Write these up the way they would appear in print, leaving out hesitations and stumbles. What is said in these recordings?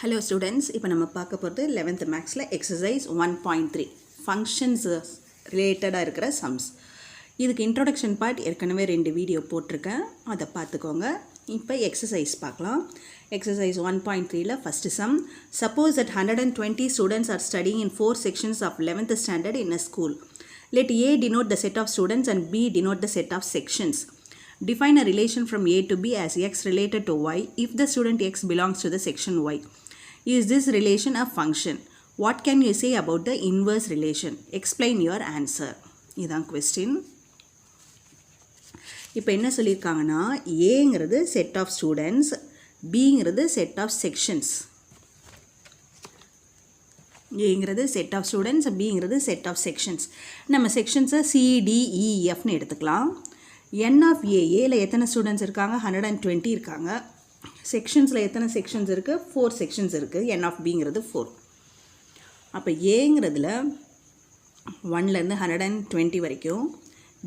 Hello students, இப்போ நம்ம பார்க்க போகிறது 11th Mathsல exercise 1.3 functions related இருக்கிற sums. இதுக்கு introduction part ஏற்கனவே 2 வீடியோ போட்டிருக்கேன், அதை பார்த்துக்கோங்க. இப்போ exercise பார்க்கலாம். Exercise 1.3ல first sum. Suppose that 120 students are studying in 4 sections of 11th standard in a school. Let A denote the set of students and B denote the set of sections. Define a relation from A to B as X related to Y if the student X belongs to the section Y. Is this relation a function? What can you say about the inverse relation? Explain your answer. இதான் question. இப்போ என்ன சொல்லியிருக்காங்கன்னா, ஏங்கிறது set of students, Bங்கிறது set of sections. ஏங்கிறது set of students, Bங்கிறது set of sections. நம்ம sectionsை C, D, E, Fன்னு எடுத்துக்கலாம். N of A, Aல எத்தனை students இருக்காங்க? 120 இருக்காங்க. செக்ஷன்ஸில் எத்தனை செக்ஷன்ஸ் இருக்குது? 4 செக்ஷன்ஸ் இருக்குது. N of Bங்கிறது 4. அப்போ ஏங்கிறதுல 1லேருந்து 120 வரைக்கும்,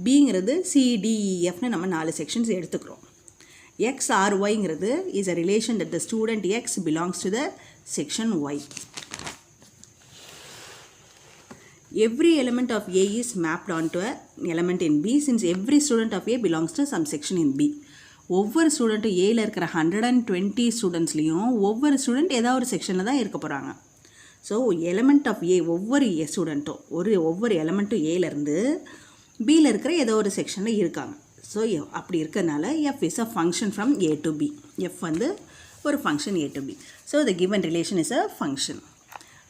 Bங்கிறது CDEFன்னு நம்ம 4 செக்ஷன்ஸ் எடுத்துக்கிறோம். XRYங்கிறது is a relation that the student X belongs to the section Y. Every element of A is mapped onto an element in B since every student of A belongs to some section in B. ஒவ்வொரு ஸ்டூடெண்ட்டும் ஏல இருக்கிற 120 ஸ்டூடெண்ட்ஸ்லேயும் ஒவ்வொரு student ஏதாவது ஒரு செக்ஷனில் தான் இருக்க போகிறாங்க. ஸோ எலமெண்ட் ஆஃப் ஏ, ஒவ்வொரு ஸ்டூடெண்ட்டும் ஒவ்வொரு எலமெண்ட்டும் ஏலேருந்து பியில் இருக்கிற ஏதோ ஒரு செக்ஷனில் இருக்காங்க. ஸோ அப்படி இருக்கிறதுனால F is a function from A to B. F வந்து ஒரு function A to B. So the given relation is a function.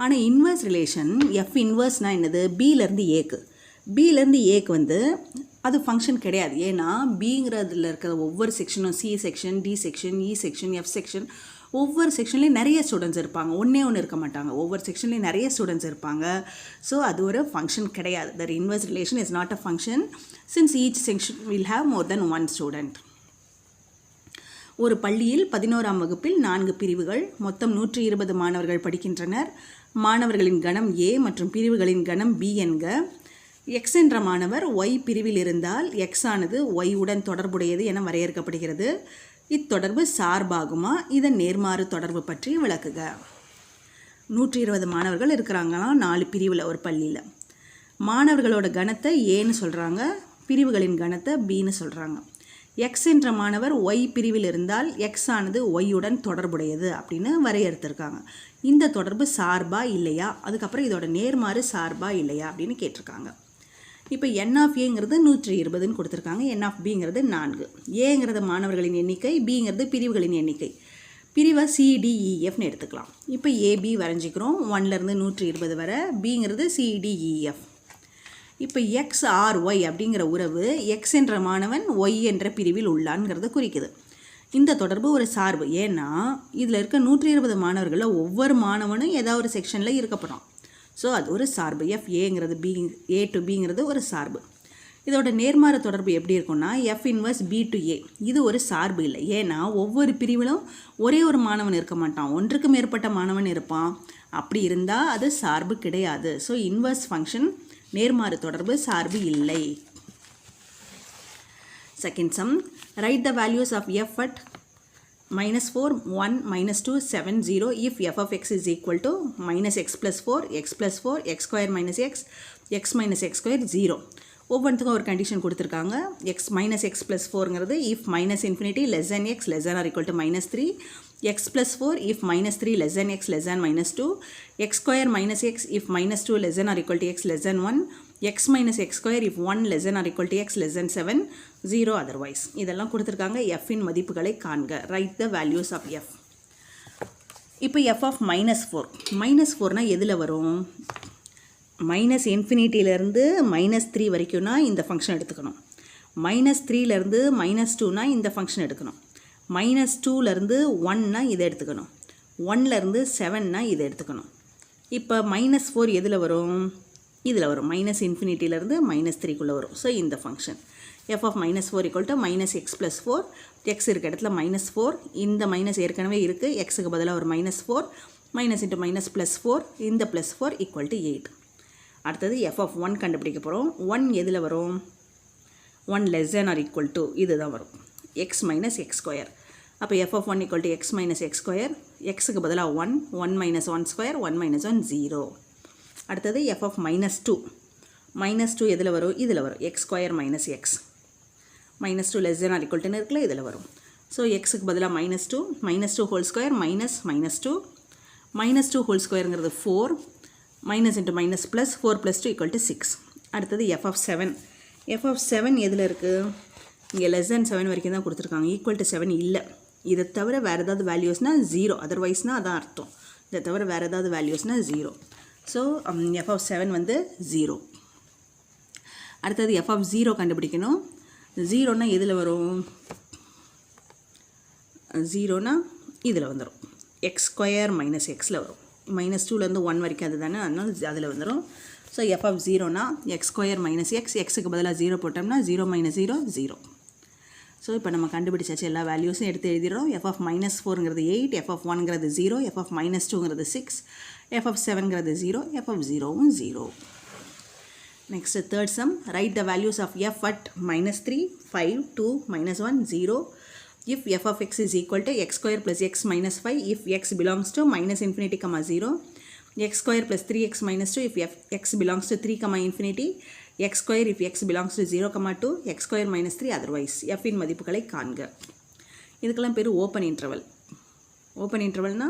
ஆனால் இன்வர்ஸ் ரிலேஷன் எஃப் இன்வர்ஸ்னால் என்னது? பியிலேருந்து ஏக்கு. பியிலேருந்து ஏக்கு வந்து அது ஃபங்க்ஷன் கிடையாது. ஏன்னா பிங்கிறதுல இருக்கிற ஒவ்வொரு செக்ஷனும் C section, D section, E section, F section, ஒவ்வொரு செக்ஷன்லேயும் நிறைய ஸ்டூடெண்ட்ஸ் இருப்பாங்க. ஒன்றே இருக்க மாட்டாங்க. ஒவ்வொரு செக்ஷன்லேயும் நிறைய ஸ்டூடெண்ட்ஸ் இருப்பாங்க. ஸோ அது ஒரு ஃபங்க்ஷன் கிடையாது. That inverse relation is not a function since each section will have more then one student. ஒரு பள்ளியில் 11ஆம் வகுப்பில் 4 பிரிவுகள், மொத்தம் 120 மாணவர்கள் படிக்கின்றனர். மாணவர்களின் கணம் A மற்றும் பிரிவுகளின் கணம் B என்க. X என்ற மாணவர் Y பிரிவில் இருந்தால் X ஆனது Y உடன் தொடர்புடையது என வரையறுக்கப்படுகிறது. இத்தொடர்பு சார்பாகுமா? இதன் நேர்மாறு தொடர்பு பற்றி விளக்குக. 120 மாணவர்கள் இருக்கிறாங்களாம் 4 பிரிவில் ஒரு பள்ளியில். மாணவர்களோட கணத்தை Aன்னு சொல்கிறாங்க, பிரிவுகளின் கணத்தை Bன்னு சொல்கிறாங்க. X என்ற மாணவர் Y பிரிவில் இருந்தால் X ஆனது Y உடன் தொடர்புடையது அப்படின்னு வரையறுத்திருக்காங்க. இந்த தொடர்பு சார்பா இல்லையா, அதுக்கப்புறம் இதோட நேர்மாறு சார்பா இல்லையா அப்படின்னு கேட்டிருக்காங்க. இப்போ N of Aங்கிறது 120ன்னு கொடுத்துருக்காங்க. N of Bங்கிறது 4. ஏங்கிறது மாணவர்களின் எண்ணிக்கை, Bங்கிறது பிரிவுகளின் எண்ணிக்கை. பிரிவை CDEFன்னு எடுத்துக்கலாம். இப்போ AB வரைஞ்சிக்கிறோம். 1லேருந்து 120 வரை. Bங்கிறது CDEF. இப்போ XRY அப்படிங்கிற உறவு X என்ற மாணவன் Y என்ற பிரிவில் உள்ளான்ங்கிறத குறிக்குது. இந்த தொடர்பு ஒரு சார்பு. ஏன்னா இதில் இருக்க 120 மாணவர்களில் ஒவ்வொரு மாணவனும் ஏதாவது ஒரு செக்ஷனில் இருக்கப்படும். ஸோ அது ஒரு சார்பு. FAங்கிறது A to Bங்கிறது ஒரு சார்பு. இதோட நேர்மாறு தொடர்பு எப்படி இருக்குன்னா F inverse B to A. இது ஒரு சார்பு இல்லை. ஏன்னா ஒவ்வொரு பிரிவிலும் ஒரே ஒரு மாணவன் இருக்க மாட்டான், ஒன்றுக்கு மேற்பட்ட மாணவன் இருப்பான். அப்படி இருந்தால் அது சார்பு கிடையாது. ஸோ இன்வர்ஸ் ஃபங்க்ஷன் நேர்மாறு தொடர்பு சார்பு இல்லை. Second sum. Write the values of f at -4, 1, -2, 7, 0 if f of x is equal to -x plus 4, x plus 4, x square minus x, x minus x square 0. ஒவ்வொன்றுக்கும் ஒரு கண்டிஷன் கொடுத்துருக்காங்க. x plus 4ங்கிறது if minus infinity less than x less than or equal to -3, x plus 4 if -3 less than x less than -2, x square minus x if -2 less than or equal to x less than 1, x minus x square if 1 less than or equal to x less than 7, 0 otherwise. இதெல்லாம் கொடுத்துருக்காங்க. f இன் மதிப்புகளை காண்க. Write the values of f. இப்போ f of -4. -4னா எதில் வரும்? Minus இன்ஃபினிட்டியிலேருந்து -3 வரைக்கும்னா இந்த function எடுத்துக்கணும். -3லேருந்து -2னா இந்த ஃபங்க்ஷன் எடுக்கணும். -2லேருந்து 1னா இதை எடுத்துக்கணும். 1லேருந்து 7னா இதை எடுத்துக்கணும். இப்போ -4 எதில் வரும்? இதில் வரும். மைனஸ் இன்ஃபினிட்டியிலேருந்து -3க்குள்ளே வரும். ஸோ இந்த function f of -4 equal to -x plus 4. x இருக்க இடத்துல -4, இந்த மைனஸ் ஏற்கனவே இருக்குது, எக்ஸுக்கு பதிலாக ஒரு -4, மைனஸ் இன்ட்டு மைனஸ் ப்ளஸ் 4, இந்த ப்ளஸ் 4 ஈக்குவல் டு 8. அடுத்தது f of 1 கண்டுபிடிக்க போகிறோம். 1 எதில் வரும்? 1 less than or equal to இது தான் வரும். x minus x square. அப்போ f of 1 equal to x minus x square, xக்கு பதிலாக 1, 1 minus 1 square, 1 minus 1 0. அடுத்தது f of minus 2. minus 2 எதில் வரும்? இதில் வரும். x square minus x. minus 2 less than or equal to இருக்குல்ல, இதில் வரும். ஸோ எக்ஸுக்கு பதிலாக minus 2 whole square minus 2. minus 2 whole squareங்கிறது 4. minus into minus plus 4 plus 2 equal to 6. அடுத்தது f of 7. f of 7 எதில் இருக்குது? இங்கே less than 7 வரைக்கும் தான் கொடுத்துருக்காங்க. equal to 7 இல்லை. இதை தவிர வேறு ஏதாவது வேல்யூஸ்னால் 0. அதர்வைஸ்னால் அதான் அர்த்தம். இதை தவிர வேறு ஏதாவது வேல்யூஸ்னால் 0. ஸோ f of 7 வந்து 0. அடுத்தது f of 0 கண்டுபிடிக்கணும். 0னா எதில் வரும்? 0னா இதில் வந்துடும். x square minus xல வரும். minus 2லேருந்து 1 வரைக்கும் அது தானே, அதனால அதில் வந்துடும். So f of 0னா x square minus x, xக்கு பதிலாக 0 போட்டோம்னா 0 minus 0 0. ஸோ இப்போ நம்ம கண்டுபிடிச்சாச்சு, எல்லா வேல்யூஸும் எடுத்து எழுதிடுறோம். f of minus 4ங்கிறது 8, f of 1ங்கிறது 0, f of minus 2ங்கிறது 6, f of 7ங்கிறது 0, f of 0வும் 0. Next, third sum. Write the values of f at minus 3, 5, 2, minus 1, 0. If f of x is equal to x square plus x minus 5, if x belongs to minus infinity, 0. x square plus 3x minus 2, if x belongs to 3, infinity. x square if x belongs to 0, 2. x square minus 3 otherwise. f இன் மதிப்புகளை காண்க. இதுக்கெல்லாம் பேர் open interval. ஓப்பன் இன்டர்வல்னா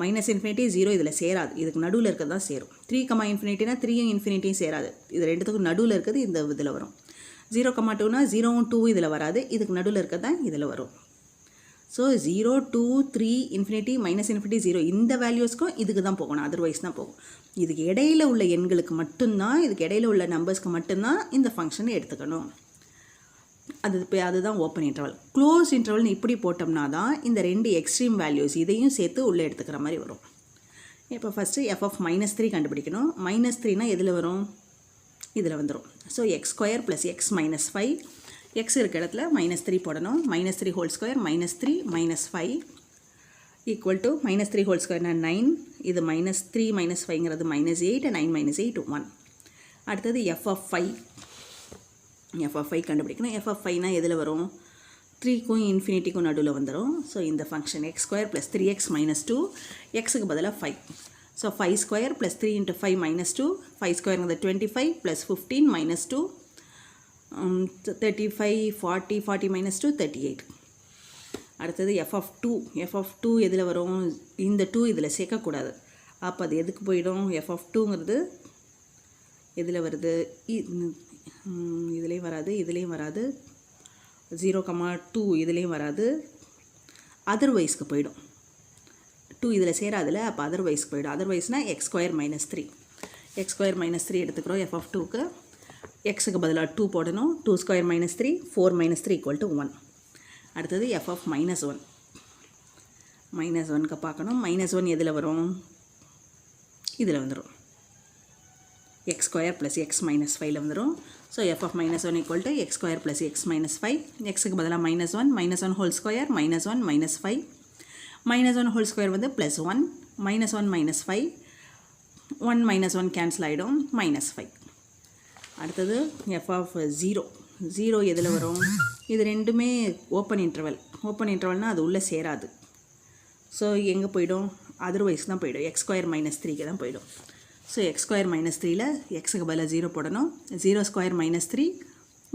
minus infinity 0 இதில் சேராது, இதுக்கு நடுவில் இருக்கிறது தான் சேரும். 3, இன்ஃபினிட்டினா 3யும் இன்ஃபினிட்டியும் சேராது, இது ரெண்டுத்துக்கும் நடுவில் இருக்கிறது இந்த இதில் வரும். 0, 2னா 0வும் 2 இதில் வராது, இதுக்கு நடுவில் இருக்கிறது தான் இதில் வரும். ஸோ 0, 2, 3, இன்ஃபினிட்டி, மைனஸ் இன்ஃபினிட்டி 0 இந்த வேல்யூஸ்க்கும் இதுக்கு தான் போகணும், அதர்வைஸ் தான் போகும். இதுக்கு இடையில் உள்ள எண்களுக்கு மட்டும்தான், இதுக்கு இடையில் உள்ள நம்பர்ஸ்க்கு மட்டும்தான் இந்த ஃபங்க்ஷனை எடுத்துக்கணும். அதுதான் ஓப்பன் இன்டர்வல். க்ளோஸ் இன்டர்வல்னு இப்படி போட்டோம்னா தான் இந்த ரெண்டு எக்ஸ்ட்ரீம் வேல்யூஸ் இதையும் சேர்த்து உள்ளே எடுத்துக்கிற மாதிரி வரும். இப்போ ஃபஸ்ட்டு f of minus 3 கண்டுபிடிக்கணும். minus 3னா எதில் வரும்? இதில் வந்துடும். So x square plus x minus 5, x இருக்க இடத்துல minus 3 போடணும். minus 3 whole square minus 3 minus 5 equal to minus 3 whole square 9. இது minus 3 minus 5ங்கிறது minus 8, 9 minus 8 1. அடுத்தது f of 5. f of 5 கண்டுபிடிக்கணும். f of 5னா எதில் வரும்? 3க்கும் இன்ஃபினிட்டிக்கும் நடுவில் வந்துடும். ஸோ இந்த function x square plus 3x minus 2, xக்கு பதிலாக 5. So 5 square plus 3 into 5 minus 2, 5 squareங்கிறது 25 plus 15 minus 2, 35, 40, 40 minus 2, 38. அடுத்தது f of 2. f of 2 எதில் வரும்? இந்த 2 இதில் சேர்க்கக்கூடாது, அப்போ அது எதுக்கு போயிடும்? f of 2ங்கிறது எதில் வருது? இதுலேயும் வராது, இதுலேயும் வராது, 0, 2 இதுலேயும் வராது, அதர்வைஸ்க்கு போயிடும். 2 இதில் சேராதில்ல, அப்போ அதர்வைஸ்க்கு போயிடும். அதர்வைஸ்னால் x square minus 3. x square minus 3 எடுத்துக்கிறோம். f of 2க்கு xக்கு பதிலாக 2 போடணும். 2 square minus 3, 4 minus 3 equal to 1. அடுத்தது f of minus 1. minus 1க்கு பார்க்கணும். minus 1 எதில் வரும்? இதில் வந்துடும். x square plus x minus 5ல வந்துடும். So f of minus 1 equal to x square plus x minus 5. xக்கு பதிலாக minus 1 whole square minus 1 minus 5. minus 1 whole square வந்து plus 1, minus 1 minus 5, 1 minus 1 cancel ஆகிடும், minus 5. அடுத்தது f of 0. 0 எதில் வரும்? இது ரெண்டுமே open interval. Open இன்டர்வல்னால் அது உள்ளே சேராது. ஸோ எங்கே போயிடும்? அதர்வைஸ் தான் போயிடும். x square minus 3க்கு தான் போயிடும். ஸோ x square minus 3ல xக்கு பதிலாக 0 போடணும். 0 square minus 3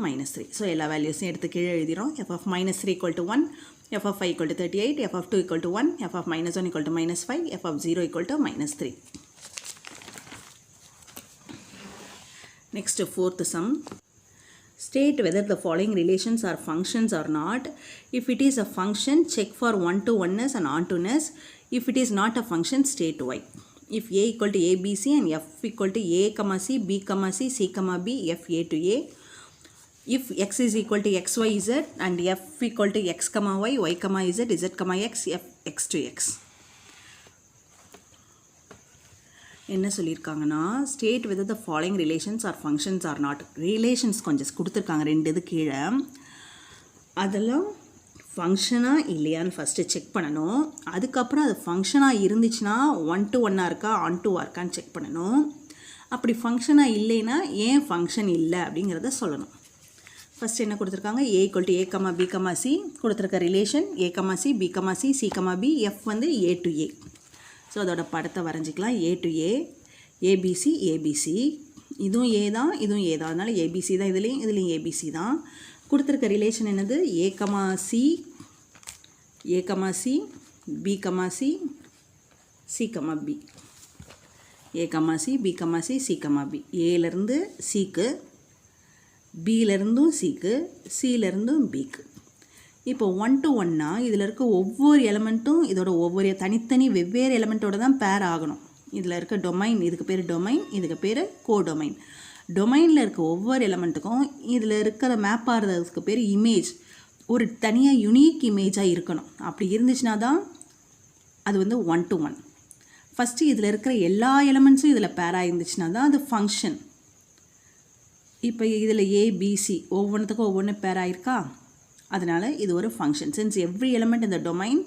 minus 3. ஸோ எல்லா வேல்யூஸையும் எடுத்து கீழே எழுதிடும். f of minus 3 equal to 1, f of 5 equal to 38, f of 2 equal to 1, f of minus 1 equal to minus 5, f of 0 equal to minus 3. Next, fourth sum. State whether the following relations are functions or not. If it is a function, check for one-to-oneness and onto-ness. If it is not a function, state why. If a equal to a, b, c and f equal to a, c, b, c, c, b, f a to a. If x is equal to x, y, z and f equal to x, y, y, z, z, x, f x to x. என்ன சொல்லியிருக்காங்கன்னா, state whether the following relations or functions are not. Relations கொஞ்சம் கொடுத்துருக்காங்க, ரெண்டு இது கீழே. அதெல்லாம் ஃபங்க்ஷனாக இல்லையான்னு ஃபஸ்ட்டு செக் பண்ணணும். அதுக்கப்புறம் அது ஃபங்க்ஷனாக இருந்துச்சுன்னா 1-to-1 இருக்கா, on-to-1 இருக்கான்னு செக் பண்ணணும். அப்படி ஃபங்க்ஷனாக இல்லைன்னா ஏன் ஃபங்க்ஷன் இல்லை அப்படிங்கிறத சொல்லணும். ஃபஸ்ட் என்ன கொடுத்துருக்காங்க A equal to A comma B comma C கொடுத்துருக்க relation A comma C B comma C C comma B F வந்து ஏ டு ஏ. ஸோ அதோட படத்தை வரைஞ்சிக்கலாம். A to A ABC ABC இதுவும் ஏ தான் இதுவும் ஏ தான், அதனால் ஏபிசி தான் இதுலேயும் ஏபிசி தான். கொடுத்துருக்க ரிலேஷன் என்னது A comma C B comma C C comma B A comma C B comma C C comma B ஏலேருந்து சிக்கு பியிலேருந்தும் சிக்கு சியிலேருந்தும் பிக்கு. இப்போ 1 to 1னா இதில் இருக்க ஒவ்வொரு எலமெண்ட்டும் இதோட ஒவ்வொரு தனித்தனி வெவ்வேறு எலமெண்ட்டோட தான் பேர் ஆகணும். இதில் இருக்க டொமைன், இதுக்கு பேர் டொமைன், இதுக்கு பேர் கோடொமைன். டொமைனில் இருக்க ஒவ்வொரு எலமெண்ட்டுக்கும் இதில் இருக்கிற மேப் ஆகிறதுக்கு பேர் இமேஜ், ஒரு தனியாக யுனிக் இமேஜாக இருக்கணும். அப்படி இருந்துச்சுன்னா தான் அது வந்து 1 to 1. ஃபஸ்ட்டு இதில் இருக்கிற எல்லா எலமெண்ட்ஸும் இதில் பேராக இருந்துச்சுன்னா தான் அது ஃபங்க்ஷன். இப்போ இதில் ஏபிசி ஒவ்வொன்றுத்துக்கும் ஒவ்வொன்று பேராக இருக்கா, அதனால் இது ஒரு ஃபங்க்ஷன். சின்ஸ் எவ்ரி எலமெண்ட் இந்த domain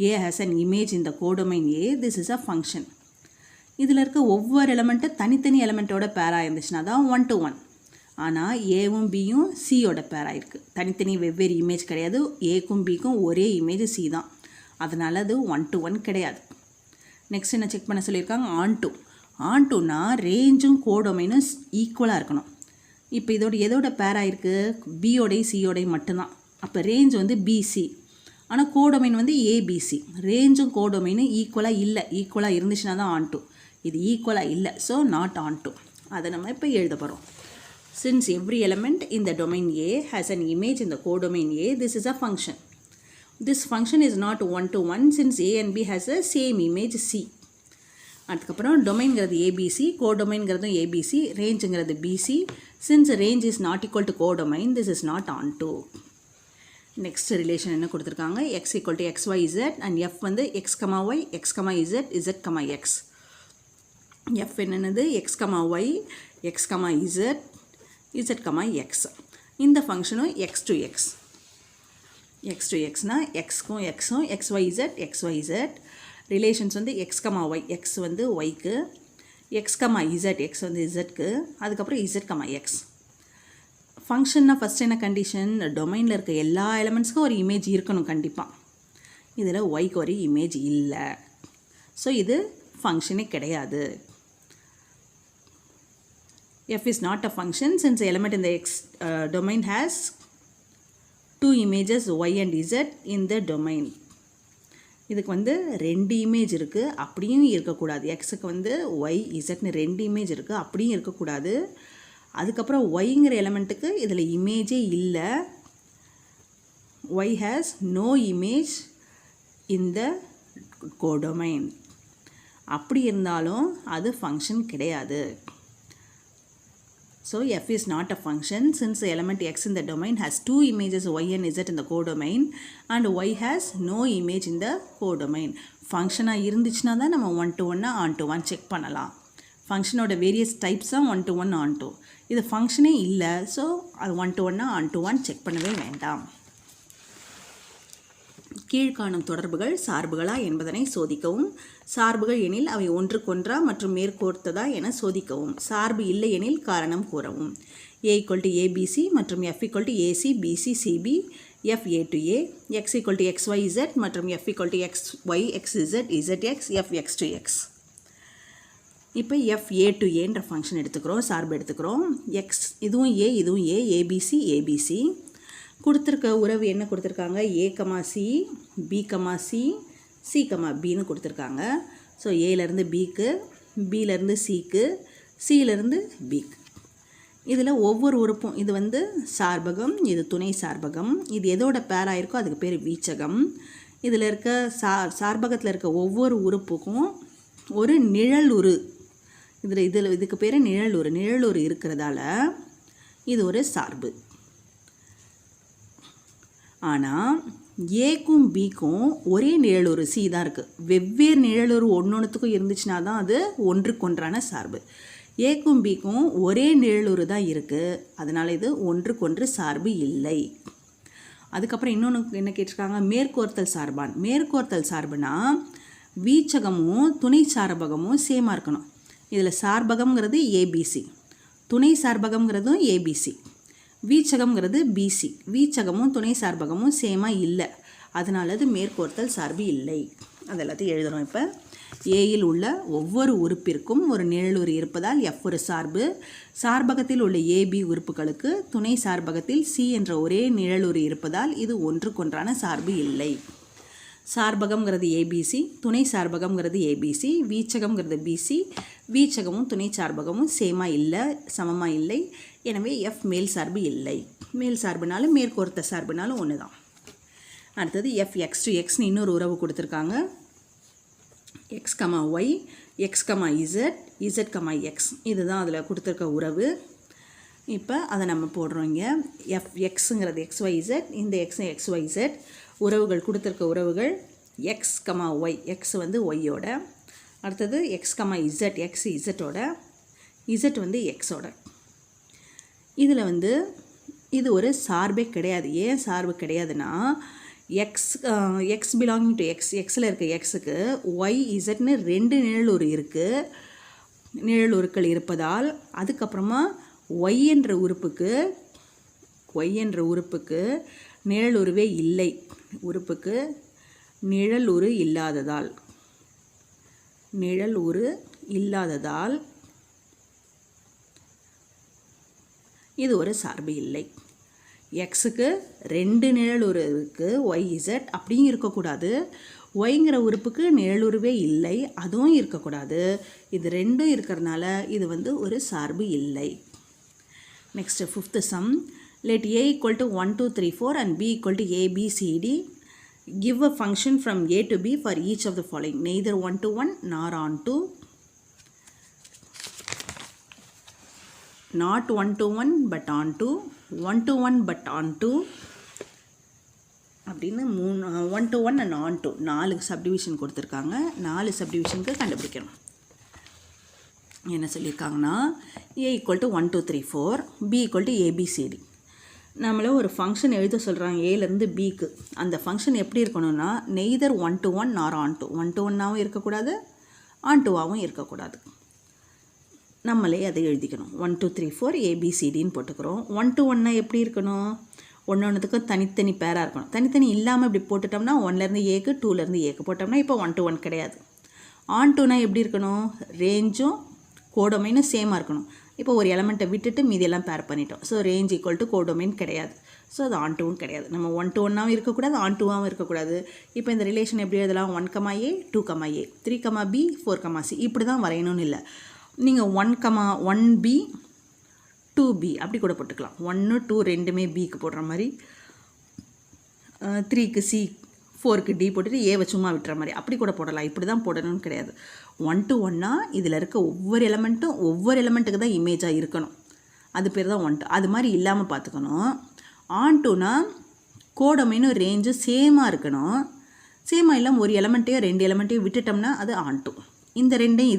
A has an image இந்த codomain A, this is a function. இதில் இருக்க ஒவ்வொரு எலமெண்ட்டும் தனித்தனி எலமெண்ட்டோட பேராக இருந்துச்சுன்னா தான் 1 to 1. ஆனால் ஏவும் பியும் சியோட பேராக இருக்குது, தனித்தனி வெவ்வேறு இமேஜ் கிடையாது. ஏக்கும் பிக்கும் ஒரே இமேஜ் சி தான், அதனால் அது 1 to 1 கிடையாது. நெக்ஸ்ட் என்ன செக் பண்ண சொல்லியிருக்காங்க, ஆன்டூனா ரேஞ்சும் கோடொமைனும் ஈக்குவலாக இருக்கணும். இப்போ எதோட பேராக இருக்குது, பியோடையும் சியோடையும் மட்டும்தான். அப்போ ரேஞ்ச் வந்து பிசி, ஆனால் கோடொமைன் வந்து ஏபிசி. ரேஞ்சும் கோடொமைனும் ஈக்குவலாக இல்லை, ஈக்குவலாக இருந்துச்சுன்னா தான் ஆன்டூ. இது ஈக்குவலாக இல்லை, ஸோ நாட் ஆன்டூ. அதை நம்ம இப்போ எழுத போகிறோம். Since every element in the domain A has an image in the codomain A, this is a function. This function is not 1 to 1 since A and B has the same image C. அதுக்கப்புறம் டொமைன்கிறது ABC, கோடொமைன்கிறதும் ABC, ரேஞ்சுங்கிறது BC. Since range is not equal to codomain, this is not onto. Next relation என்ன கொடுத்துருக்காங்க, X equal to X Y Z and F வந்து X comma Y X comma Z Z comma X. F என்னென்னது X comma Y X comma Z Z comma X. இந்த ஃபங்க்ஷனும் X to எக்ஸ்னால் எக்ஸ்க்கும் எக்ஸும் X Y Z. Relations வந்து X comma Y, X வந்து ஒய்க்கு, எக்ஸ் கமா இசட் எக்ஸ் வந்து இசட்க்கு, அதுக்கப்புறம் இசட் கமா எக்ஸ். ஃபங்க்ஷன்னா ஃபஸ்ட் என்ன கண்டிஷன், டொமைனில் இருக்க எல்லா எலமெண்ட்ஸ்க்கும் ஒரு இமேஜ் இருக்கணும் கண்டிப்பாக. இதில் ஒய்க்கு ஒரு இமேஜ் இல்லை, ஸோ இது ஃபங்க்ஷனே கிடையாது. F is not a function since the element in the X domain has two images Y and Z in the domain. இதுக்கு வந்து 2 இமேஜ் இருக்குது, அப்படியும் இருக்கக்கூடாது. எக்ஸுக்கு வந்து ஒய் இசட்னு 2 இமேஜ் இருக்குது, அப்படியும் இருக்கக்கூடாது. அதுக்கப்புறம் ஒய்ங்கிற எலமெண்ட்டுக்கு இதில் இமேஜே இல்லை. Y has no image in the codomain. அப்படி இருந்தாலும் அது ஃபங்க்ஷன் கிடையாது. So f is not a function since the element x in the domain has 2 images y and z in the codomain and y has no image in the codomain. ஃபங்க்ஷனா இருந்துச்சுன்னா தான் நம்ம 1 to 1 on to 1 check பண்ணலாம். ஃபங்க்ஷனோட various types தான் 1 to 1 on to. இது ஃபங்க்ஷனே இல்லை, so அது 1 to 1 on to 1 check பண்ணவே வேண்டாம். கீழ்காணும் தொடர்புகள் சார்புகளா என்பதனை சோதிக்கவும். சார்புகள் எனில் அவை ஒன்றுக்கொன்றா மற்றும் மேற்கோர்த்ததா என சோதிக்கவும். சார்பு இல்லை எனில் காரணம் கூறவும். A ஈக்குவல் டு ஏபிசி மற்றும் F equal to AC BC CB F A to A, X equal to XYZ மற்றும் F equal to XY XZ ZX F X to X. இப்போ F A to Aன்ற ஃபங்க்ஷன் எடுத்துக்கிறோம், சார்பு எடுத்துக்கிறோம். X இதுவும் A இதுவும் A, ABC ABC. கொடுத்துருக்க உறவு என்ன கொடுத்துருக்காங்க, A comma C B comma C C comma பின்னு கொடுத்துருக்காங்க. ஸோ ஏலேருந்து பிக்கு, பியிலேருந்து சிக்கு, சியிலேருந்து பிக்கு. இதில் ஒவ்வொரு உறுப்பும் இது வந்து சார்பகம், இது துணை சார்பகம். இது எதோட பேராக இருக்கோ அதுக்கு பேர் வீச்சகம். இதில் இருக்க சார்பகத்தில் இருக்க ஒவ்வொரு உறுப்புக்கும் ஒரு நிழலுரு, இதுக்கு பேர் நிழலுரு இருக்கிறதால இது ஒரு சார்பு. ஆனால் ஏக்கும் பிக்கும் ஒரே நிழலுரு சி தான் இருக்குது. வெவ்வேறு நிழலுரு ஒன்றொன்றுத்துக்கும் இருந்துச்சுன்னா தான் அது ஒன்றுக்கொன்றான சார்பு. ஏக்கும் பிக்கும் ஒரே நிழலுரு தான் இருக்குது, அதனால் இது ஒன்றுக்கொன்று சார்பு இல்லை. அதுக்கப்புறம் இன்னொன்று என்ன கேட்டிருக்காங்க, மேற்கோர்த்தல் சார்பான். மேற்கோர்த்தல் சார்புனா வீச்சகமும் துணை சார்பகமும் சேமாக இருக்கணும். இதில் சார்பகம்ங்கிறது ஏபிசி, துணை சார்பகம்ங்கிறதும் ஏபிசி. வீச்சகம்ங்கிறது பிசி. வீச்சகமும் துணை சார்பகமும் சேமாக இல்லை, அதனால அது மேற்கோர்த்தல் சார்பு இல்லை. அது எல்லாத்தையும் எழுதணும். இப்போ ஏயில் உள்ள ஒவ்வொரு உறுப்பிற்கும் ஒரு நிழலுரு இருப்பதால் எஃப் ஒரு சார்பு. சார்பகத்தில் உள்ள ஏபி உறுப்புகளுக்கு துணை சார்பகத்தில் சி என்ற ஒரே நிழலுரு இருப்பதால் இது ஒன்றுக்கொன்றான சார்பு இல்லை. சார்பகம்ங்கிறது ஏபிசி, துணை சார்பகம்ங்கிறது ஏபிசி, வீச்சகம்ங்கிறது பிசி. வீச்சகமும் துணை சார்பகமும் சேமாக இல்லை, சமமாக இல்லை. எனவே எஃப் மேல் சார்பு இல்லை. மேல் சார்புனாலும் மேற்கோர்த்த சார்புனாலும் ஒன்று தான். அடுத்தது எஃப் எக்ஸ் டு எக்ஸ்னு இன்னொரு உறவு கொடுத்துருக்காங்க. X comma Y, X comma Z, Z comma X, இதுதான் அதில் கொடுத்துருக்க உறவு. இப்போ அதை நம்ம போடுறோம் இங்கே. எஃப் எக்ஸுங்கிறது எக்ஸ் ஒய் இசட், இந்த எக்ஸ் எக்ஸ் ஒய் இசட். உறவுகள் கொடுத்துருக்க உறவுகள் எக்ஸ் கமா ஒய், எக்ஸ் வந்து ஒய்யோட. அடுத்தது எக்ஸ் கமா இசட், எக்ஸ் இசட்டோட, இசட் வந்து எக்ஸோட. இதில் வந்து இது ஒரு சார்பே கிடையாது. ஏன் சார்பு கிடையாதுன்னா, எக்ஸ் பிலாங்கிங் டு எக்ஸ், எக்ஸில் இருக்க எக்ஸுக்கு ஒய் இசட்னு 2 நிழலுரு இருக்குது, நிழலுருக்கள் இருப்பதால். அதுக்கப்புறமா ஒய் என்ற உறுப்புக்கு நிழலுருவே இல்லை, உறுப்புக்கு நிழலுரு இல்லாததால் இது ஒரு சார்பு இல்லை. எக்ஸுக்கு 2 நிழலுரு இருக்குது, ஒய் இசட் அப்படியும் இருக்கக்கூடாது. ஒய்ங்கிற உறுப்புக்கு நிழலுருவே இல்லை, அதுவும் இருக்கக்கூடாது. இது ரெண்டும் இருக்கிறதுனால இது வந்து ஒரு சார்பு இல்லை. Next 5th sum. Let a equal to 1, 2, 3, 4 and b equal to a, b, c, d. Give a function from a to b for each of the following. Neither 1 to 1 nor on to. Not 1 to 1 but on to. 1 to 1 but on to. அப்படின்னு 1 to 1 and on to 4 subdivision கொடுத்துருக்காங்க. 4 சப்டிவிஷனுக்கு கண்டுபிடிக்கணும். என்ன சொல்லியிருக்காங்கன்னா, a equal to 1, 2, 3, 4, b equal to a, b, c, d. நம்மளை ஒரு function எழுத சொல்கிறாங்க ஏலேருந்து பிக்கு. அந்த ஃபங்க்ஷன் எப்படி இருக்கணும்னா, நெய்தர் 1 to 1 நார் ஆன் டூ. 1 to 1ஆகவும் இருக்கக்கூடாது, ஆன் டூவாகவும் இருக்கக்கூடாது. நம்மளே அதை எழுதிக்கணும். 1, 2, 3, 4 ஏபிசிடின்னு போட்டுக்கிறோம். 1 to 1 எப்படி இருக்கணும், ஒன்றுத்துக்கும் தனித்தனி பேராக இருக்கணும். தனித்தனி இல்லாமல் இப்படி போட்டுட்டோம்னா 1லேருந்து ஏக்கு 2லேருந்து ஏக்கு போட்டோம்னா இப்போ 1 to 1 கிடையாது. ஆன் டூனா எப்படி இருக்கணும், ரேஞ்சும் கோடொமைனும் சேமாக இருக்கணும். இப்போ ஒரு எலமெண்ட்டை விட்டுட்டு மீதியெல்லாம் பேர் பண்ணிட்டோம். So range equal to codomain கிடையாது. ஸோ அது ஆன் டூவும் கிடையாது. நம்ம 1 to 1ஆகவும் இருக்கக்கூடாது, ஆன் டூவாகவும் இருக்கக்கூடாது. இப்போ இந்த ரிலேஷன் எப்படி எழுதலாம், 1, a 2, a 3, b 4, c இப்படி தான் வரையணும்னு இல்லை. நீங்கள் 1b 2b அப்படி கூட போட்டுக்கலாம். 1, 2 ரெண்டுமே பிக்கு போடுற மாதிரி, 3க்கு சி 4க்கு டி போட்டுட்டு ஏவை சும்மா விட்டுற மாதிரி அப்படி கூட போடலாம். இப்படி தான் போடணும்னு கிடையாது. 1 to 1னா இதில் இருக்க ஒவ்வொரு எலமெண்ட்டுக்கு தான் இமேஜாக இருக்கணும். அது பேர் தான் 1 to. அது மாதிரி இல்லாமல் பார்த்துக்கணும். ஆன் டூனா கோடொமைனும் ரேஞ்சும் சேமாக இருக்கணும். சேமாக இல்லாமல் ஒரு எலமெண்ட்டையோ 2 எலமெண்ட்டையோ விட்டுட்டோம்னா அது ஆன் டூ. இந்த ரெண்டும்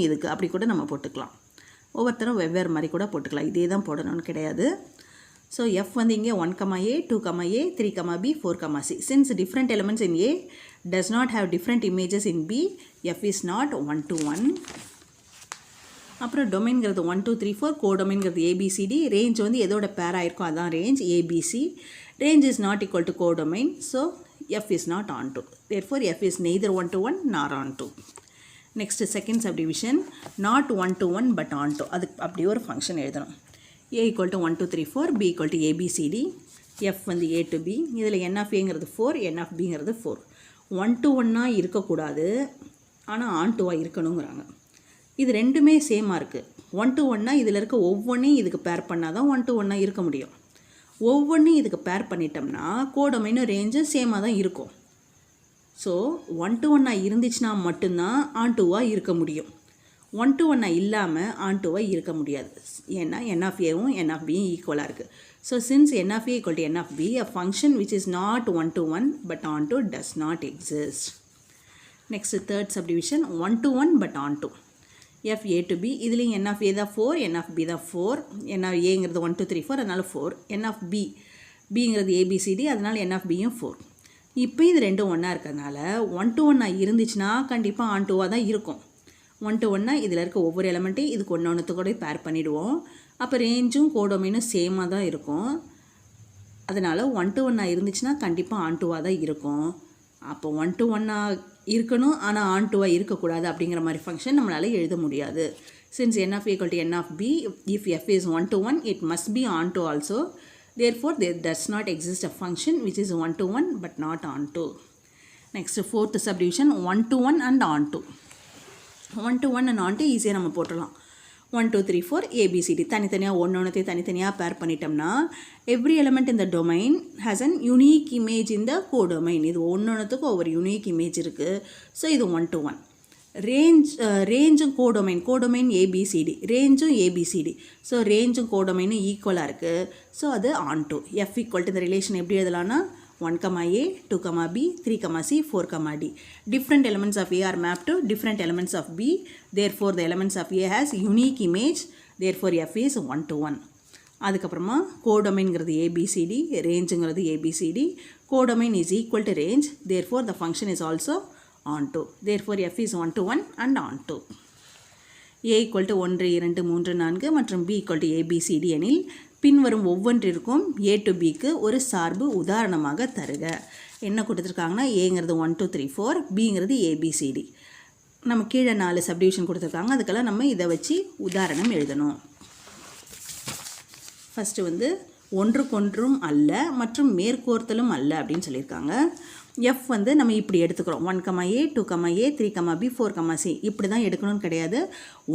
இதுக்கு அப்படி கூட நம்ம போட்டுக்கலாம். ஒவ்வொருத்தரும் வெவ்வேறு மாதிரி கூட போட்டுக்கலாம். இதே தான் போடணும்னு கிடையாது. ஸோ எஃப் வந்து இங்கே 1, a 2, a 3, b 4, c. Since different elements in a does not have different images in b, f is not 1 to 1. அப்புறம் டொமைன்கிறது 1, 2, 3, 4, கோடொமைன்கிறது ஏபிசிடி. ரேஞ்ச் வந்து எதோட பேர் ஆயிருக்கோ அதான் range ABC. Range is not equal to codomain. So F is not on to. Therefore F is neither 1 to 1 நார் on to. Next second subdivision, not 1 to 1 but on to. அதுக்கு அப்படி ஒரு function எழுதணும். a equal to 1, 2, 3, 4, b equal to abcd. f வந்து a to b. இதில் n of aங்கிறது 4, n of bங்கிறது 4. 1 to 1ஆக இருக்கக்கூடாது, ஆனால் on டூவாக இருக்கணுங்கிறாங்க. இது ரெண்டுமே சேமாக இருக்குது. 1 to 1னா இதில் இருக்க ஒவ்வொன்றையும் இதுக்கு பேர் பண்ணால் தான் 1 to 1ஆக இருக்க முடியும். ஒவ்வொன்றையும் இதுக்கு பேர் பண்ணிட்டோம்னா கோடொமைனும் ரேஞ்சும் சேமாக தான் இருக்கும். ஸோ 1 to 1ஆக இருந்துச்சுன்னா மட்டும்தான் ஆன் டூவாக இருக்க முடியும். 1 to 1 இல்லாமல் ஆன் டூவாக இருக்க முடியாது. ஏன்னா n of aவும் n of bயும் ஈக்குவலாக இருக்குது. So since n of a equal to n of b, a function which is not 1 to 1 but on to does not exist. Next third subdivision, 1 to 1 but on to. f a to b, இதுலேயும் n of a தான் 4, n of b தான் 4. n of aங்கிறது 1, 2, 3, 4, அதனால் 4. n of bங்கிறது abcd, அதனால் n of bயும் 4. இப்போ இது ரெண்டும் ஒன்றா இருக்கிறதுனால 1 to 1 இருந்துச்சுன்னா கண்டிப்பாக ஆன் டூவாக தான் இருக்கும். 1 to 1 இதில் இருக்க ஒவ்வொரு எலமெண்ட்டையும் இதுக்கு ஒன்று கூட பேர் பண்ணிவிடுவோம். அப்போ ரேஞ்சும் கோடொமைனும் சேமாக தான் இருக்கும். அதனால் 1 to 1 இருந்துச்சுன்னா கண்டிப்பாக ஆன் டூவாக தான் இருக்கும். அப்போ 1 to 1 இருக்கணும், ஆனால் ஆன் டூவாக இருக்கக்கூடாது அப்படிங்கிற மாதிரி ஃபங்க்ஷன் நம்மளால் எழுத முடியாது. Since n of a equal to n of b, if f is 1 to 1, it must be on to also. Therefore, there does not exist a function which is 1 to 1 but not on to. Next, fourth subdivision, 1 to 1 and on to. 1 to 1 and on to ஈஸியாக நம்ம போட்டுடலாம். 1 2 3 4 ABCD தனித்தனியாக ஒன்றொன்றத்தை தனித்தனியாக பேர் பண்ணிட்டோம்னா every element இந்த domain has an unique image இந்த codomain. இது ஒன்றொன்றுத்துக்கும் ஒவ்வொரு யூனிக் இமேஜ் இருக்குது. ஸோ இது 1 to 1. ரேஞ்சும் கோடொமைன் ஏபிசிடி, ரேஞ்சும் ஏபிசிடி. ஸோ ரேஞ்சும் கோடொமைனும் ஈக்குவலாக இருக்குது. ஸோ அது onto. F equal to இந்த ரிலேஷன் எப்படி எழுதலாம்னா 1, A, 2, B, 3, C, 4, D. Different elements of A are mapped to different elements of B. Therefore, the elements of A has unique image. Therefore, F is 1 to 1. அதுக்கப்புறமா கோடொமைன்ங்கிறது ABCD, ரேஞ்சுங்கிறது ABCD. Codomain is equal to range. Therefore, the function is also on to. Therefore, F is 1 to 1 and on to. A equal to 1, 2, 3, 4 மற்றும் B equal to ABCD எனில் பின்வரும் ஒவ்வொன்றிற்கும் A to Bக்கு ஒரு சார்பு உதாரணமாக தருக. என்ன கொடுத்துருக்காங்கன்னா ஏங்கிறது 1 2 3 4, பிங்கிறது ABCD. நம்ம கீழே 4 சப்டிவிஷன் கொடுத்துருக்காங்க. அதுக்கெல்லாம் நம்ம இதை வச்சு உதாரணம் எழுதணும். ஃபஸ்ட்டு வந்து ஒன்றுக்கொன்றும் அல்ல மற்றும் மேற்கோர்த்தலும் அல்ல அப்படின்னு சொல்லியிருக்காங்க. எஃப் வந்து நம்ம இப்படி எடுத்துக்கிறோம். 1, A, 2, A, 3, B, 4, C இப்படி தான் எடுக்கணும்னு கிடையாது.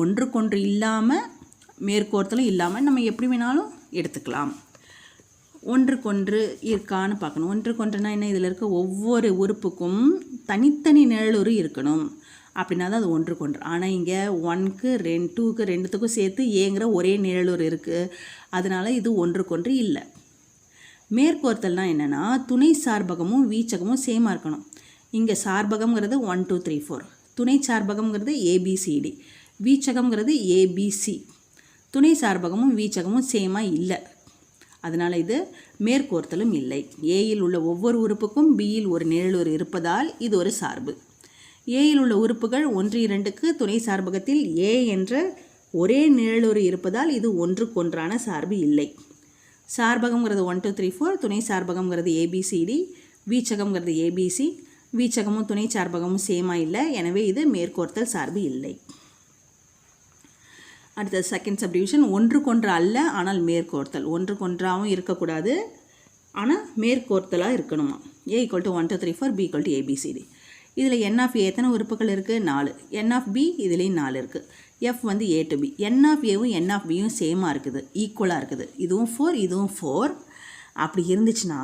ஒன்றுக்கொன்று இல்லாமல் மேற்கோர்த்தலும் இல்லாமல் நம்ம எப்படி வேணாலும் எடுத்துக்கலாம். ஒன்றுக்கொன்று இருக்கான்னு பார்க்கணும். ஒன்றுக்கொன்றுனா என்ன, இதில் இருக்க ஒவ்வொரு உறுப்புக்கும் தனித்தனி நிழலுரு இருக்கணும். அப்படின்னா தான் அது ஒன்றுக்கொன்று. ஆனால் இங்கே 1க்கு 2க்கு ரெண்டுத்துக்கும் சேர்த்து ஏங்கிற ஒரே நிழலுரு இருக்குது. அதனால் இது ஒன்றுக்கொன்று இல்லை. மேற்கோர்த்தல்னால் என்னென்னா துணை சார்பகமும் வீச்சகமும் சேமாக இருக்கணும். இங்கே சார்பகம்ங்கிறது 1 2 3 4, துணை சார்பகம்ங்கிறது ABCD, வீச்சகம்ங்கிறது ABC. துணை சார்பகமும் வீச்சகமும் சேமாக இல்லை. அதனால் இது மேற்கோர்த்தலும் இல்லை. ஏயில் உள்ள ஒவ்வொரு உறுப்புக்கும் பியில் ஒரு நிழலுரு இருப்பதால் இது ஒரு சார்பு. ஏயில் உள்ள உறுப்புகள் 1 2க்கு துணை சார்பகத்தில் A என்ற ஒரே நிழலுரு இருப்பதால் இது ஒன்றுக்கொன்றான சார்பு இல்லை. சார்பகம்ங்கிறது 1 2 3 4, துணை சார்பகம்ங்கிறது ABCD, வீச்சகம்ங்கிறது ABC. வீச்சகமும் துணை சார்பகமும் சேமாக இல்லை. எனவே இது மேற்கோர்த்தல் சார்பு இல்லை. அடுத்தது செகண்ட் சப்டிவிஷன், ஒன்றுக்கொன்று அல்ல ஆனால் மேற்கோர்த்தல். ஒன்றுக்கொன்றாகவும் இருக்கக்கூடாது, ஆனால் மேற்கோர்த்தலாக இருக்கணுமா. A equal to 1 2 3 4, B equal to ABCD. இதில் N of A எத்தனை உறுப்புகள் இருக்குது? 4. N of B இதுலேயும் 4 இருக்குது. F வந்து A to B. N of Aவும் N of Bயும் சேமாக இருக்குது, ஈக்குவலாக இருக்குது. இதுவும் 4 இதுவும் 4. அப்படி இருந்துச்சுன்னா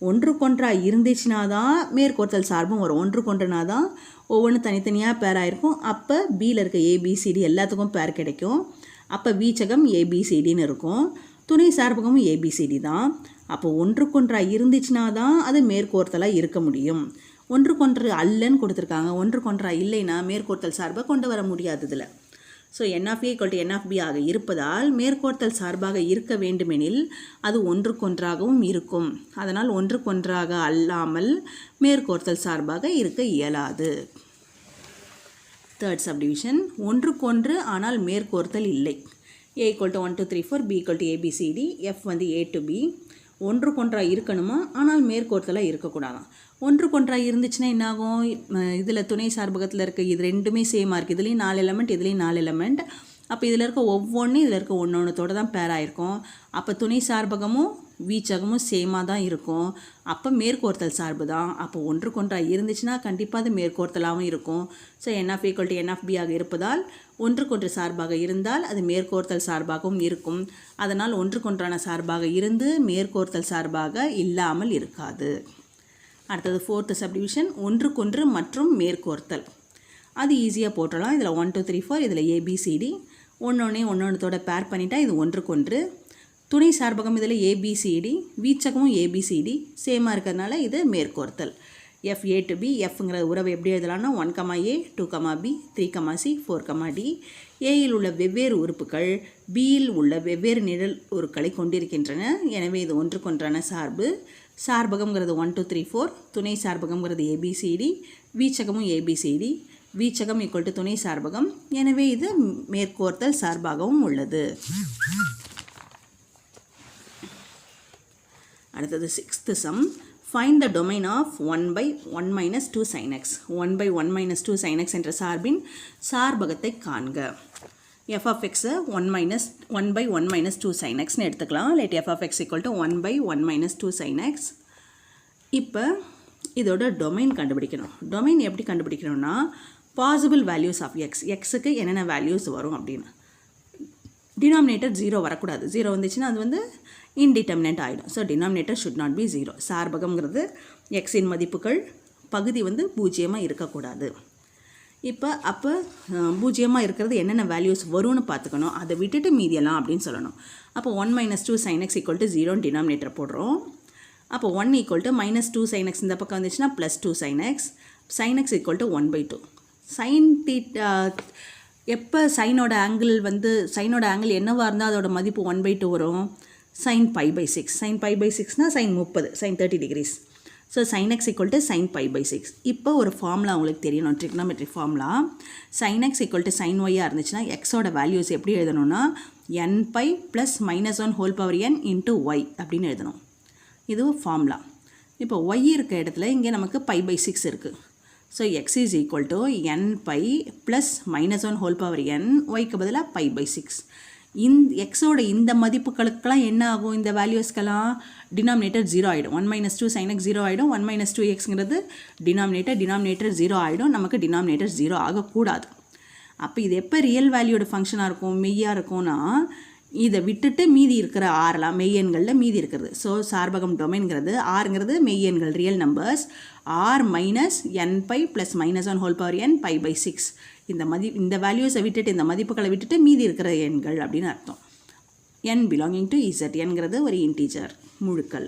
ஒன்றுக்கொன்றாக இருந்துச்சுன்னா தான் மேற்கோர்த்தல் சார்பும் வரும். ஒன்றுக்கொன்றுனா தான் ஒவ்வொன்றும் தனித்தனியாக பேர் ஆகிருக்கும். அப்போ பியில் இருக்க ABCD எல்லாத்துக்கும் பேர் கிடைக்கும். அப்போ வீச்சகம் ABCDன்னு இருக்கும். துணை சார்பகமும் ABCD தான். அப்போ ஒன்றுக்கொன்றாக இருந்துச்சுன்னா தான் அது மேற்கோர்த்தலாக இருக்க முடியும். ஒன்றுக்கொன்று அல்லன்னு கொடுத்துருக்காங்க. ஒன்றுக்கொன்றாக இல்லைன்னா மேற்கோர்த்தல் சார்பை கொண்டு வர முடியாது இதில். So N of A equal to N of B ஆக இருப்பதால் மேற்கோர்த்தல் சார்பாக இருக்க வேண்டுமெனில் அது ஒன்றுக்கொன்றாகவும் இருக்கும். அதனால் ஒன்றுக்கொன்றாக அல்லாமல் மேற்கோர்த்தல் சார்பாக இருக்க இயலாது. தேர்ட் சப்டிவிஷன், ஒன்றுக்கொன்று ஆனால் மேற்கோர்த்தல் இல்லை. A equal to 1 2 3 4, B equal to ABCD. F வந்து A to B. ஒன்றுக்கொன்றாக இருக்கணுமா, ஆனால் மேற்கோர்த்தலாக இருக்கக்கூடாதான். ஒன்றுக்கொன்றாக இருந்துச்சுன்னா என்னாகும், இதில் துணை சார்பகத்தில் இருக்க இது ரெண்டுமே சேமாக இருக்குது. இதுலேயும் 4 எலமெண்ட், இதுலேயும் 4 எலமெண்ட். அப்போ இதில் இருக்க ஒவ்வொன்றும் இதில் இருக்க ஒன்றோட தான் பேர் ஆயிருக்கும். அப்போ துணை சார்பகமும் வீச்சகமும் சேமாக தான் இருக்கும். அப்போ மேற்கோர்த்தல் சார்பு தான். அப்போ ஒன்றுக்கொன்றாக இருந்துச்சுன்னா கண்டிப்பாக அது மேற்கோர்த்தலாகவும் இருக்கும். So N of A equal to N of B ஆக இருப்பதால் ஒன்றுக்கொன்று சார்பாக இருந்தால் அது மேற்கோர்த்தல் சார்பாகவும் இருக்கும். அதனால் ஒன்றுக்கொன்றான சார்பாக இருந்து மேற்கோர்த்தல் சார்பாக இல்லாமல் இருக்காது. அடுத்தது ஃபோர்த்து சப்டிவிஷன், ஒன்றுக்கொன்று மற்றும் மேற்கோர்த்தல். அது ஈஸியாக போட்டலாம். இதில் 1 2 3 4, இதில் ABCD ஒன்றோட பேர் பண்ணிட்டா இது ஒன்றுக்கொன்று. துணை சார்பகம் இதில் ABCD, வீச்சகமும் ABCD சேமாக இருக்கிறதுனால இது மேற்கோர்த்தல். F A to B. Fங்கிற உறவை எப்படி எழுதலாம்னா 1, A, 2, B, 3, C, 4, D. ஏயில் உள்ள வெவ்வேறு உறுப்புகள் பியில் உள்ள வெவ்வேறு நிழல் உருக்களை கொண்டிருக்கின்றன. எனவே இது ஒன்றுக்கொன்றான சார்பு. சார்பகம்ங்கிறது 1 2 3 4, துணை சார்பகம்ங்கிறது ABCD, வீச்சகமும் ABCD. வீச்சகம் ஈக்குவல் டு துணை சார்பகம். எனவே இது மேற்கோர்த்தல் சார்பாகவும் உள்ளது. அடுத்தது 6th sum. Find the domain of 1 by 1 minus 2 sin x. 1 by 1 minus 2 sin x என்ற சார்பின் சார்பகத்தை காண்க. f of x 1 by 1 minus 2 sin x எடுத்துக்கலாம். let f of x equal to 1 by 1 minus 2 sin x. இப்போ இதோட domain கண்டுபிடிக்கணும். Domain எப்படி கண்டுபிடிக்கணும்னா possible values of X, எக்ஸுக்கு என்னென்ன வேல்யூஸ் வரும் அப்படின்னு. டினாமினேட்டர் 0 வரக்கூடாது. 0 வந்துச்சுன்னா அது வந்து இன்டிட்டர்மினன்ட் ஆகிடும். So denominator should not be 0. சார்பகம்ங்கிறது எக்ஸின் மதிப்புகள் பகுதி வந்து பூஜ்ஜியமாக இருக்கக்கூடாது. அப்போ பூஜ்ஜியமாக இருக்கிறது என்னென்ன வேல்யூஸ் வரும்னு பார்த்துக்கணும். அதை விட்டுட்டு மீதியெல்லாம் அப்படின்னு சொல்லணும். அப்போ 1 minus 2 sin x equal to 0 denominator போடுறோம். அப்போ 1 equal to minus 2 sin x இந்த பக்கம் வந்துச்சுன்னா plus 2 sin x equal to 1 by 2. Sine theta எப்போ சைனோட ஆங்கிள் என்னவாக இருந்தால் அதோட மதிப்பு 1 by 2 வரும்? sin pi by 6. sin pi by 6னா sin 30, sin 30 degrees. So sin x equal to sin pi by 6. இப்போ ஒரு ஃபார்முலா உங்களுக்கு தெரியணும், trigonometry formula. sin x equal to sin y இருந்துச்சுன்னா எக்ஸோட வேல்யூஸ் எப்படி எழுதணும்னா n pi plus minus 1 whole power n into y அப்படின்னு எழுதணும். இது ஃபார்முலா. இப்போ y இருக்க இடத்துல இங்கே நமக்கு pi by 6 இருக்குது. So x is equal to n pi plus minus 1 whole power n, yக்கு பதிலாக pi by 6. எக்ஸோட இந்த மதிப்புகளுக்கெல்லாம் என்ன ஆகும்? இந்த வேல்யூஸ்க்கெல்லாம் டினாமினேட்டர் 0 ஆகிடும். 1 minus 2 sin x 0 ஆகிடும். 1 minus 2xங்கிறது டினாமினேட்டர் 0 ஆகிடும். நமக்கு டினாமினேட்டர் 0 ஆகக்கூடாது. அப்போ இது எப்போ ரியல் வேல்யூட ஃபங்க்ஷனாக இருக்கும், மெய்யாக இருக்கும்னா இதை விட்டுட்டு மீதி இருக்கிற ஆறலாம் மெய்யெண்களில் மீதி இருக்கிறது. ஸோ சார்பகம் டொமைன்கிறது ஆறுங்கிறது மெய்யெண்கள் real numbers. R minus n pi plus minus 1 whole power n pi by 6. இந்த வேல்யூஸை விட்டுட்டு இந்த மதிப்புகளை விட்டுட்டு மீதி இருக்கிற எண்கள் அப்படின்னு அர்த்தம். n belonging to z, என்கிறது ஒரு இன்டீஜர் முழுக்கள்.